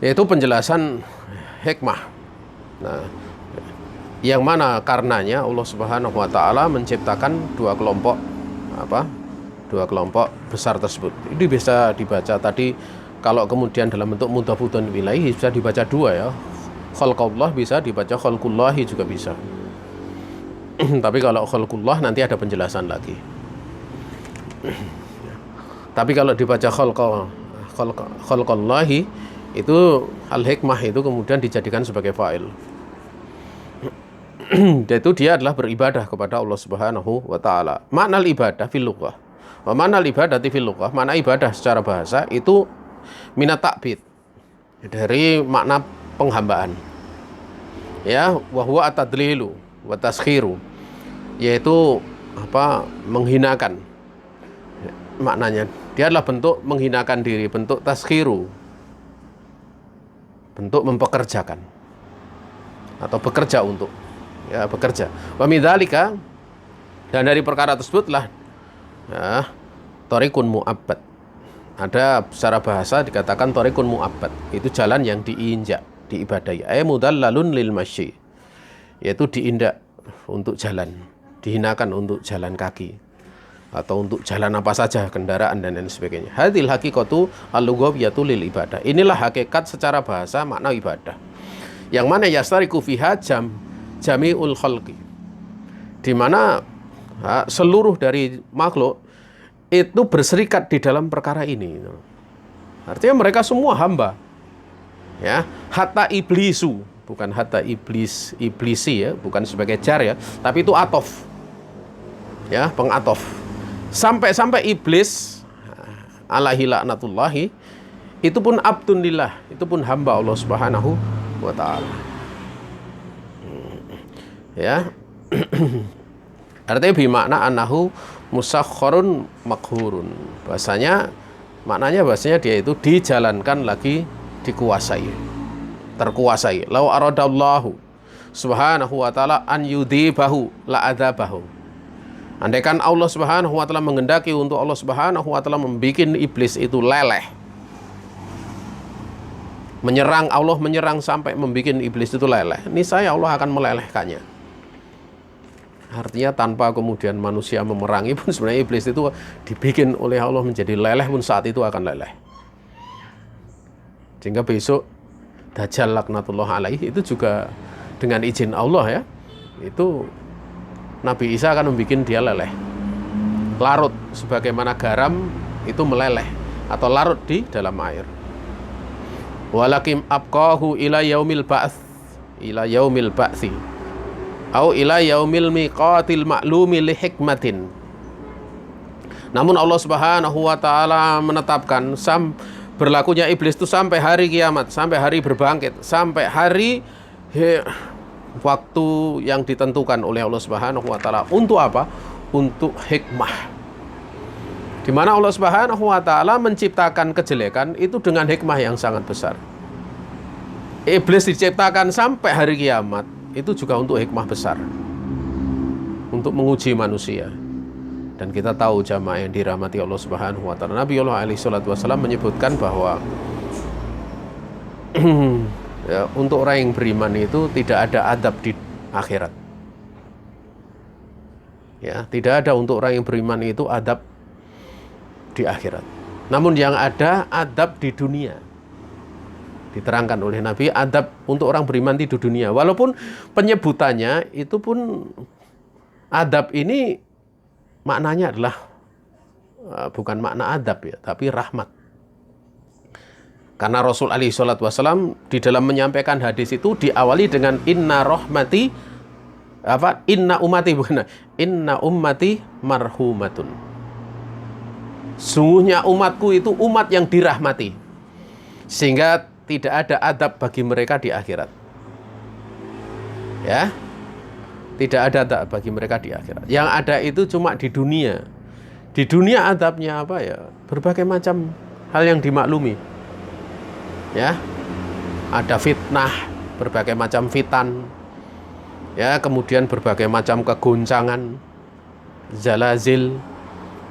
Yaitu penjelasan hikmah. Nah, yang mana karenanya Allah Subhanahu wa taala menciptakan dua kelompok besar tersebut. Ini bisa dibaca tadi, kalau kemudian dalam bentuk mudhafun ilaihi bisa dibaca dua, ya. Khalqullah bisa dibaca khalqullahi juga bisa. Tapi kalau khalqullah nanti ada penjelasan lagi. Tapi kalau dibaca khalqullahi itu al-hikmah itu kemudian dijadikan sebagai fa'il. Yaitu dia adalah beribadah kepada Allah Subhanahu wa taala. Makna ibadah fil lughah. Wa makna ibadati fil lughah, makna ibadah secara bahasa itu minat ta'bid, dari makna penghambaan. Ya, wa huwa at-tadlilu wa taskhiru, yaitu menghinakan. Maknanya dia adalah bentuk menghinakan diri, bentuk taskhiru, bentuk mempekerjakan atau bekerja untuk, ya, bekerja. Wa midzalika, dan dari perkara tersebutlah, ya, thariqun mu'abbad. Ada secara bahasa dikatakan thariqun mu'abbad, itu jalan yang diinjak, diibadahi. Ay mudallalun lil masyi, yaitu diinjak untuk jalan, dihinakan untuk jalan kaki atau untuk jalan apa saja, kendaraan dan lain sebagainya. Hadil haqiqatu al-lughawiyatu lil ibadah. Inilah hakikat secara bahasa makna ibadah, yang mana yastariku fiha jami'ul khalqi, di mana seluruh dari makhluk itu berserikat di dalam perkara ini. Artinya mereka semua hamba, ya. Hatta iblisu, bukan hatta iblisi, ya, bukan sebagai jar, ya, tapi itu atof, ya, pengatof. Sampai iblis alaihi laknatullahi itu pun abdun lillah, itu pun hamba Allah Subhanahu wa taala. Ya. Artinya bimakna annahu musakhkharun makhurun. Maknanya dia itu dijalankan lagi dikuasai, terkuasai. Lau aradallahu subhanahu wa ta'ala an yudhibahu la adzabahu. Andaikan Allah subhanahu wa ta'ala menghendaki untuk Allah subhanahu wa ta'ala membuat iblis itu leleh, Allah menyerang sampai membuat iblis itu leleh, niscaya Allah akan melelehkannya. Artinya tanpa kemudian manusia memerangi pun sebenarnya iblis itu dibikin oleh Allah menjadi leleh pun saat itu akan leleh. Sehingga besok Dajjal laknatullah alaihi itu juga dengan izin Allah ya, itu Nabi Isa akan membuat dia leleh, larut sebagaimana garam itu meleleh atau larut di dalam air. Walakim abqahu ila yaumil ba'tsi au ila yaumil miqatil ma'lumi li hikmatin. Namun Allah Subhanahu wa taala menetapkan berlakunya iblis itu sampai hari kiamat, sampai hari berbangkit, sampai hari waktu yang ditentukan oleh Allah Subhanahu wa taala. Untuk apa? Untuk hikmah. Di mana Allah Subhanahu wa taala menciptakan kejelekan itu dengan hikmah yang sangat besar. Iblis diciptakan sampai hari kiamat itu juga untuk hikmah besar, untuk menguji manusia. Dan kita tahu jamaah yang dirahmati Allah Subhanahu wa taala, Nabi Allah alaihi salatu wasallam menyebutkan bahwa ya, untuk orang yang beriman itu tidak ada adab di akhirat. Ya, tidak ada untuk orang yang beriman itu adab di akhirat. Namun yang ada adab di dunia. Diterangkan oleh Nabi, adab untuk orang beriman di dunia. Walaupun penyebutannya itu pun adab ini maknanya adalah bukan makna adab ya, tapi rahmat. Karena Rasul alaihi salatu wasallam di dalam menyampaikan hadis itu diawali dengan inna ummati marhumatun. Sungguhnya umatku itu umat yang dirahmati. Sehingga tidak ada adab bagi mereka di akhirat. Ya. Tidak ada adab bagi mereka di akhirat. Yang ada itu cuma di dunia. Di dunia adabnya apa ya? Berbagai macam hal yang dimaklumi. Ya. Ada fitnah, berbagai macam fitan. Ya, kemudian berbagai macam kegoncangan, zalazil,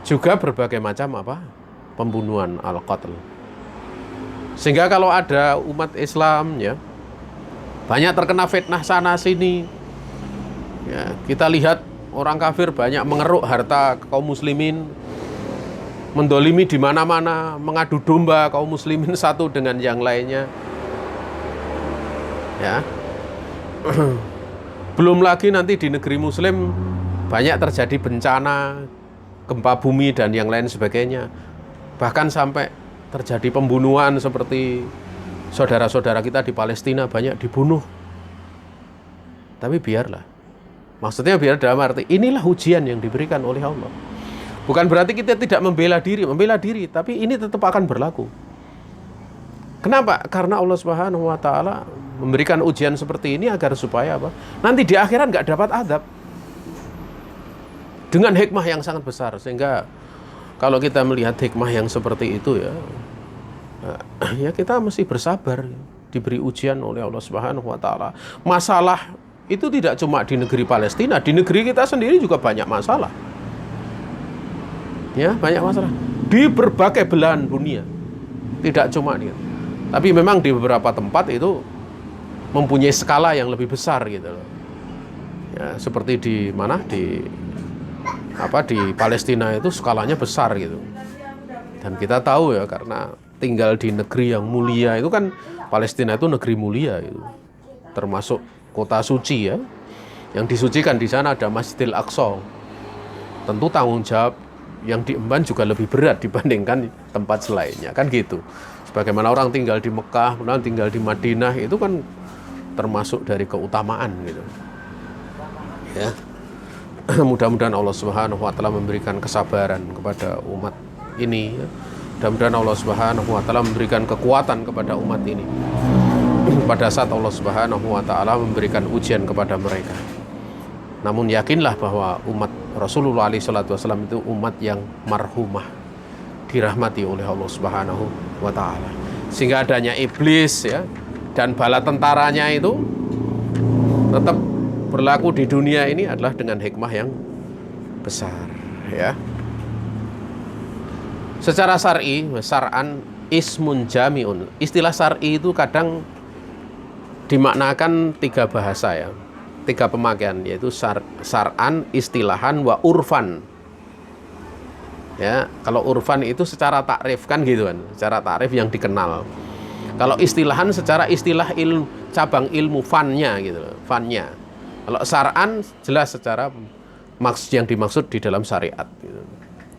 juga berbagai macam apa? Pembunuhan, al-qatl. Sehingga kalau ada umat Islam ya banyak terkena fitnah sana sini. Ya, kita lihat orang kafir banyak mengeruk harta kaum muslimin, mendolimi di mana-mana, mengadu domba kaum muslimin satu dengan yang lainnya. Ya. Belum lagi nanti di negeri muslim banyak terjadi bencana, gempa bumi dan yang lain sebagainya. Bahkan sampai terjadi pembunuhan seperti saudara-saudara kita di Palestina banyak dibunuh. Tapi biarlah. Maksudnya biar dalam arti inilah ujian yang diberikan oleh Allah. Bukan berarti kita tidak membela diri, tapi ini tetap akan berlaku. Kenapa? Karena Allah Subhanahu wa taala memberikan ujian seperti ini agar supaya apa? Nanti di akhirat nggak dapat adab. Dengan hikmah yang sangat besar, sehingga kalau kita melihat hikmah yang seperti itu ya kita mesti bersabar, diberi ujian oleh Allah Subhanahu wa taala. Masalah itu tidak cuma di negeri Palestina, di negeri kita sendiri juga banyak masalah. Ya, banyak masalah di berbagai belahan dunia. Tidak cuma ini. Tapi memang di beberapa tempat itu mempunyai skala yang lebih besar gitu loh. Ya, seperti di mana di Palestina itu skalanya besar gitu. Dan kita tahu ya, karena tinggal di negeri yang mulia itu kan, Palestina itu negeri mulia itu. Termasuk kota suci ya. Yang disucikan di sana ada Masjidil Aqsa. Tentu tanggung jawab yang diemban juga lebih berat dibandingkan tempat selainnya, kan gitu. Sebagaimana orang tinggal di Mekah, orang tinggal di Madinah, itu kan termasuk dari keutamaan gitu. Ya. Mudah-mudahan Allah Subhanahu wa taala memberikan kesabaran kepada umat ini. Mudah-mudahan Allah Subhanahu wa taala memberikan kekuatan kepada umat ini. Pada saat Allah Subhanahu wa taala memberikan ujian kepada mereka. Namun yakinlah bahwa umat Rasulullah SAW itu umat yang marhumah, dirahmati oleh Allah Subhanahu wa Ta'ala. Sehingga adanya iblis ya dan bala tentaranya itu tetap berlaku di dunia ini adalah dengan hikmah yang besar ya. Secara syar'i, syar'an ismun jami'un. Istilah syar'i itu kadang dimaknakan 3 bahasa ya. 3 pemakaian, yaitu syar'an, istilahan, wa urfan. Ya, kalau urfan itu secara takrif kan gitu kan, secara takrif yang dikenal. Kalau istilahan secara istilah cabang ilmu fannya gitu, fannya. Kalau syar'an jelas secara yang dimaksud di dalam syariat gitu.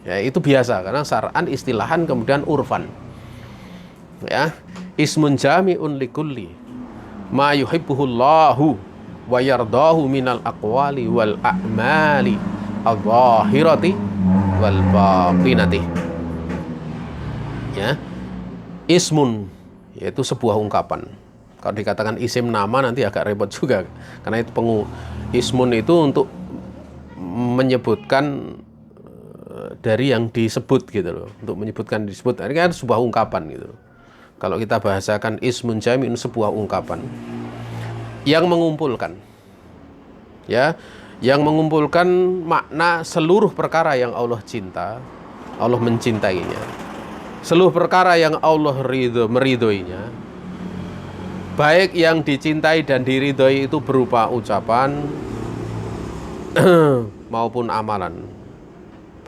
Ya, itu biasa karena syar'an, istilahan, kemudian urfan. Ya, ismun jami'un likulli ma yuhibbuhullahu wa yardahu minal aqwali wal a'mali adh-dhahirati wal batinati. Ya, ismun yaitu sebuah ungkapan. Kalau dikatakan isim nama nanti agak repot juga, karena itu ismun itu untuk menyebutkan dari yang disebut gitu loh, untuk menyebutkan disebut. Ini kan sebuah ungkapan gitu. Kalau kita bahasakan ismun jami'un, sebuah ungkapan yang mengumpulkan ya, yang mengumpulkan makna seluruh perkara yang Allah cinta, Allah mencintainya, seluruh perkara yang Allah meridhoinya, baik yang dicintai dan diridhoi itu berupa ucapan maupun amalan,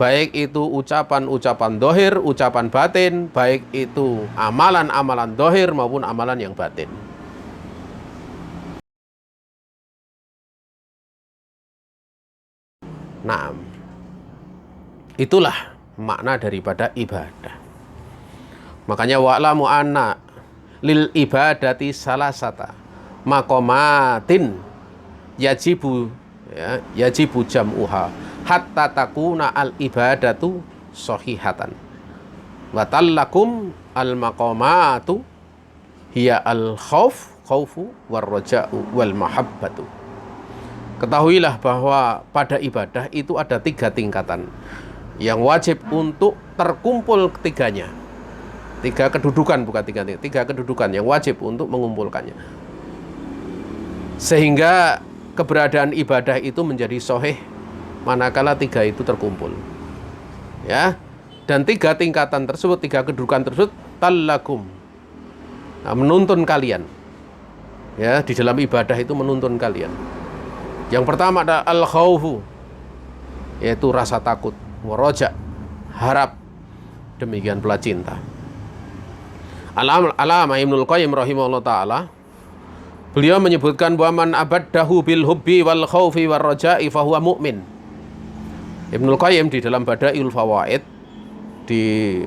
baik itu ucapan-ucapan dohir, ucapan batin, baik itu amalan-amalan dohir maupun amalan yang batin. Nah, itulah makna daripada ibadah. Makanya wa'lamu anna lil ibadati salasata maqamatin yajibu ya, yajibu jam'uha hatta takuna al ibadatu sahihatan wa tallakum al maqamatu hiya al khaufu war raja'u wal mahabbatu. Ketahuilah bahwa pada ibadah itu ada 3 tingkatan yang wajib untuk terkumpul ketiganya. 3 kedudukan, bukan 3 kedudukan yang wajib untuk mengumpulkannya. Sehingga keberadaan ibadah itu menjadi sahih manakala 3 itu terkumpul. Ya. Dan 3 tingkatan tersebut, 3 kedudukan tersebut talakum. Nah, menuntun kalian. Ya, di dalam ibadah itu menuntun kalian. Yang pertama adalah al-khaufu, yaitu rasa takut, waraja, harap, demikian pula cinta. Alama Ibnul Qayyim rahimahullah ta'ala, beliau menyebutkan bahwa man abaddahu bil hubbi wal khaufi war raja'i fahuwa mu'min. Ibnul Qayyim di dalam Bada'iul Fawaid di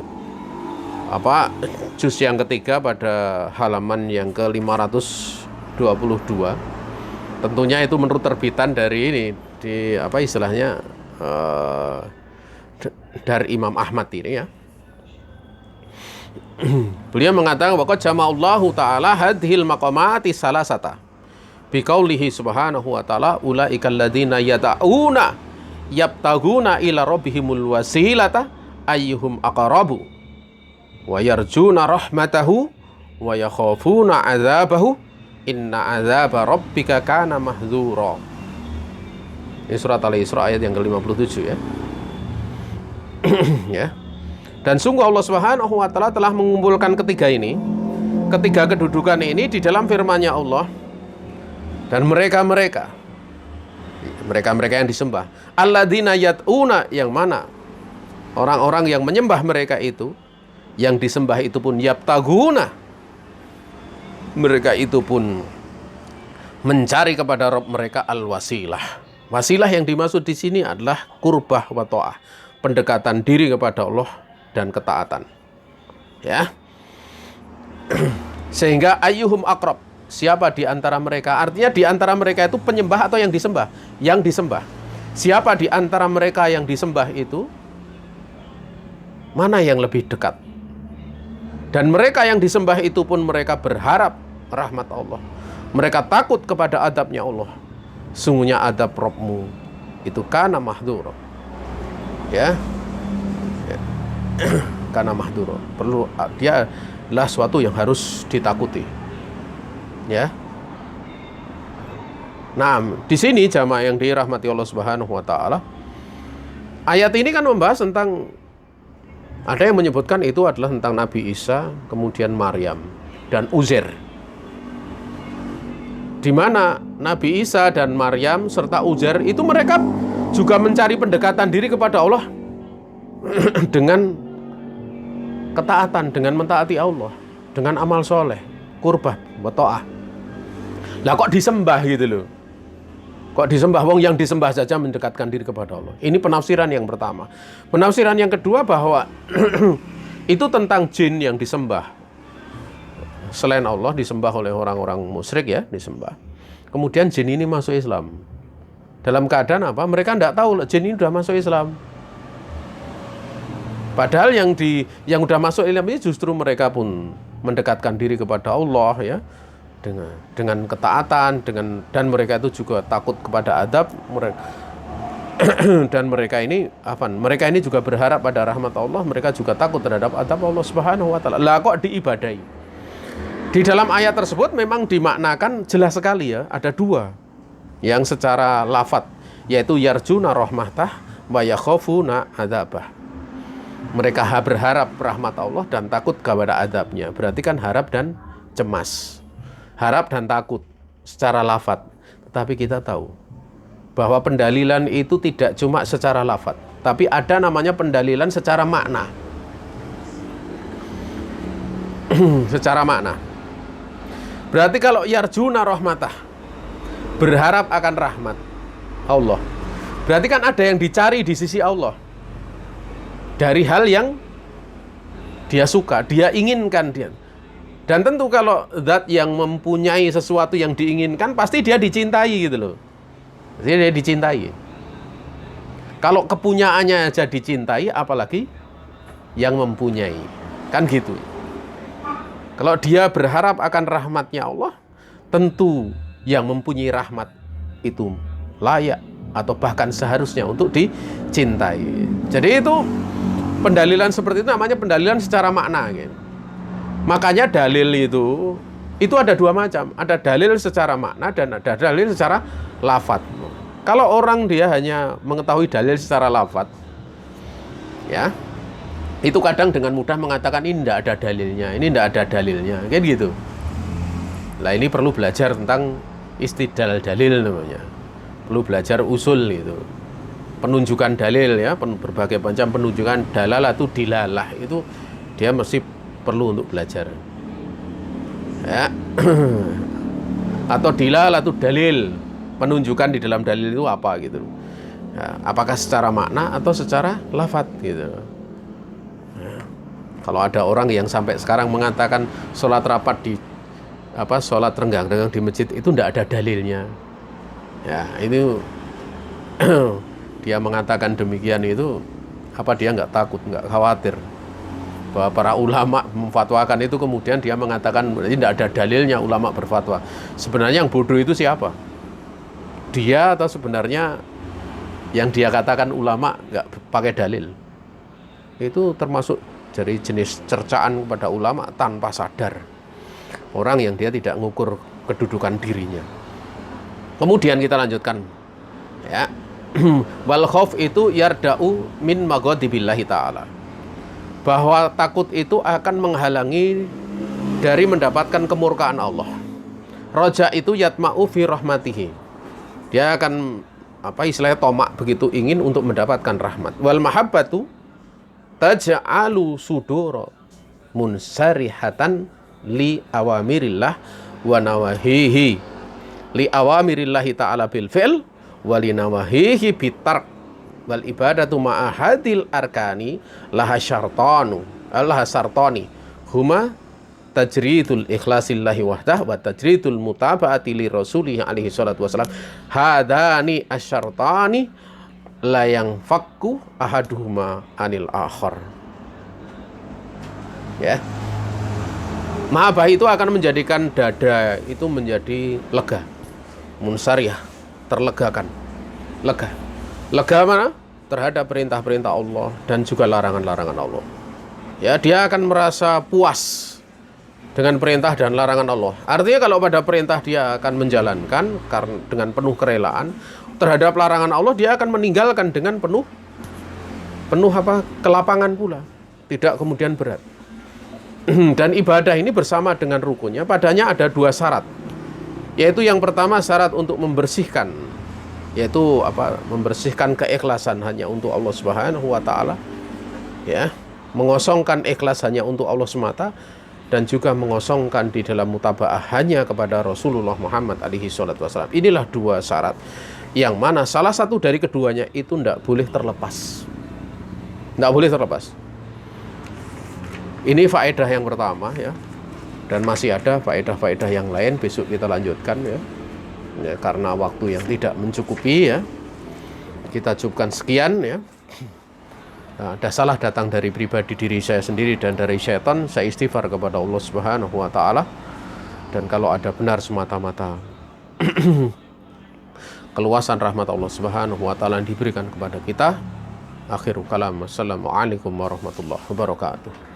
juz yang ketiga pada halaman yang ke-522, tentunya itu menurut terbitan dari ini, di istilahnya dari Imam Ahmad ini ya. Beliau mengatakan bahwa jama'allahu ta'ala hadhil maqamati salasata biqaulihi subhanahu wa ta'ala ulaikal ladzina yad'una yabtaguna ila rabbihimul wasilata ayyuhum aqrabu wa yarjuna rahmatahu wa yakhafuna 'adzabahu inna 'adzaba rabbika kana mahdzura. Ini surat Al-Isra ayat yang ke-57 ya. Ya. Dan sungguh Allah Subhanahu wa ta'ala telah mengumpulkan ketiga kedudukan ini di dalam firman-Nya Allah. Dan mereka yang disembah, alladzina yad'una, yang mana orang-orang yang menyembah mereka itu, yang disembah itu pun yabtaguna, mereka itu pun mencari kepada Rabb mereka al-wasilah. Wasilah yang dimaksud di sini adalah qurbah wa ta'ah, pendekatan diri kepada Allah dan ketaatan. Ya. Sehingga ayyuhum aqrab, siapa di antara mereka, artinya di antara mereka itu penyembah atau yang disembah? Yang disembah. Siapa di antara mereka yang disembah itu mana yang lebih dekat? Dan mereka yang disembah itu pun mereka berharap rahmat Allah. Mereka takut kepada adabnya Allah. Sungguhnya adab Rabbmu itu kana mahdzura, Ya. Karena mahduro, dia adalah suatu yang harus ditakuti. Ya. Nah, di sini jamaah yang dirahmati Allah Subhanahu wa taala, ayat ini kan membahas tentang, ada yang menyebutkan itu adalah tentang Nabi Isa, kemudian Maryam dan Uzair. Di mana Nabi Isa dan Maryam serta Uzair itu mereka juga mencari pendekatan diri kepada Allah dengan ketaatan, dengan mentaati Allah, dengan amal soleh, kurban, ta'ah. Lah kok disembah gitu loh? Kok disembah? Wong yang disembah saja mendekatkan diri kepada Allah. Ini penafsiran yang pertama. Penafsiran yang kedua bahwa itu tentang jin yang disembah. Selain Allah disembah oleh orang-orang musyrik ya, disembah. Kemudian jin ini masuk Islam. Dalam keadaan apa? Mereka tidak tahu jin ini sudah masuk Islam. Padahal yang sudah masuk Islam ini justru mereka pun mendekatkan diri kepada Allah ya, dengan ketaatan, dan mereka itu juga takut kepada adab mereka. Dan mereka ini juga berharap pada rahmat Allah, mereka juga takut terhadap adab Allah Subhanahu wa taala. Lah kok diibadahi? Di dalam ayat tersebut memang dimaknakan jelas sekali ya, ada dua yang secara lafadz, yaitu yarjuna rahmatah wa yakhafuna adzabah. Mereka berharap rahmat Allah dan takut kepada adabnya. Berarti kan harap dan cemas, harap dan takut secara lafadz. Tetapi kita tahu bahwa pendalilan itu tidak cuma secara lafadz, tapi ada namanya pendalilan secara makna. Secara makna. Berarti kalau yarjuna rahmatah, berharap akan rahmat Allah, berarti kan ada yang dicari di sisi Allah dari hal yang dia suka, dia inginkan dia. Dan tentu kalau zat yang mempunyai sesuatu yang diinginkan, pasti dia dicintai gitu loh. Jadi dia dicintai. Kalau kepunyaannya aja dicintai, apalagi yang mempunyai. Kan gitu. Kalau dia berharap akan rahmatnya Allah, tentu yang mempunyai rahmat itu layak atau bahkan seharusnya untuk dicintai. Jadi itu pendalilan seperti itu namanya pendalilan secara makna gitu. Makanya dalil itu ada dua macam. Ada dalil secara makna dan ada dalil secara lafadz. Kalau orang dia hanya mengetahui dalil secara lafadz, ya, itu kadang dengan mudah mengatakan ini tidak ada dalilnya, ini tidak ada dalilnya, kayak gitu. Nah ini perlu belajar tentang istidlal dalil namanya. Perlu belajar usul itu. Penunjukan dalil ya, berbagai macam penunjukan dalalah itu dilalah itu dia mesti perlu untuk belajar. Ya. Atau dilalah itu dalil, penunjukan di dalam dalil itu apa gitu. Ya, apakah secara makna atau secara lafadz gitu. Kalau ada orang yang sampai sekarang mengatakan sholat rapat sholat renggang-renggang di masjid itu tidak ada dalilnya, ya ini dia mengatakan demikian itu dia nggak takut, nggak khawatir bahwa para ulama memfatwakan itu kemudian dia mengatakan berarti tidak ada dalilnya ulama berfatwa. Sebenarnya yang bodoh itu siapa? Dia atau sebenarnya yang dia katakan ulama nggak pakai dalil? Itu termasuk dari jenis cercaan kepada ulama tanpa sadar. Orang yang dia tidak mengukur kedudukan dirinya. Kemudian kita lanjutkan. Ya. Wal khauf itu yarda'u min maghadibillahi ta'ala. Bahwa takut itu akan menghalangi dari mendapatkan kemurkaan Allah. Roja itu yatma'u fi rahmatihi. Dia akan istilahnya tomak, begitu ingin untuk mendapatkan rahmat. Wal mahabbatu taj'alu sudura munsarihatan li awamirillah wa nawahihi, li awamirillahi ta'ala bil fi'l wa li nawahihi bitark wal ibadatu ma'ahadil arkani laha syartani huma tajridul ikhlasillahi wahdah wa tajridul mutaba'ati li rasulih alaihi salatu wassalam. Hadani asyartani la yang fakku ahaduhuma anil akhar. Ya, mahabbah itu akan menjadikan dada itu menjadi lega, munsariyah, terlegakan, lega mana? terhadap perintah-perintah Allah dan juga larangan-larangan Allah. Ya, dia akan merasa puas dengan perintah dan larangan Allah. Artinya kalau pada perintah dia akan menjalankan dengan penuh kerelaan, terhadap larangan Allah dia akan meninggalkan dengan penuh kelapangan pula, tidak kemudian berat. Dan ibadah ini bersama dengan rukunnya, padanya ada 2 syarat. Yaitu yang pertama syarat untuk membersihkan, yaitu membersihkan keikhlasan hanya untuk Allah Subhanahu wa taala, ya, mengosongkan ikhlas hanya untuk Allah semata, dan juga mengosongkan di dalam mutabaah hanya kepada Rasulullah Muhammad alaihi salatu wasallam. Inilah 2 syarat yang mana salah satu dari keduanya itu tidak boleh terlepas. Tidak boleh terlepas. Ini faedah yang pertama, ya. Dan masih ada faedah-faedah yang lain, besok kita lanjutkan, ya. Ya, karena waktu yang tidak mencukupi, ya. Kita cukupkan sekian, ya. Nah, ada salah datang dari pribadi diri saya sendiri dan dari syaitan, saya istighfar kepada Allah Subhanahu wa taala. Dan kalau ada benar semata-mata keluasan rahmat Allah Subhanahu wa taala yang diberikan kepada kita. Akhirul kalam. Assalamualaikum warahmatullahi wabarakatuh.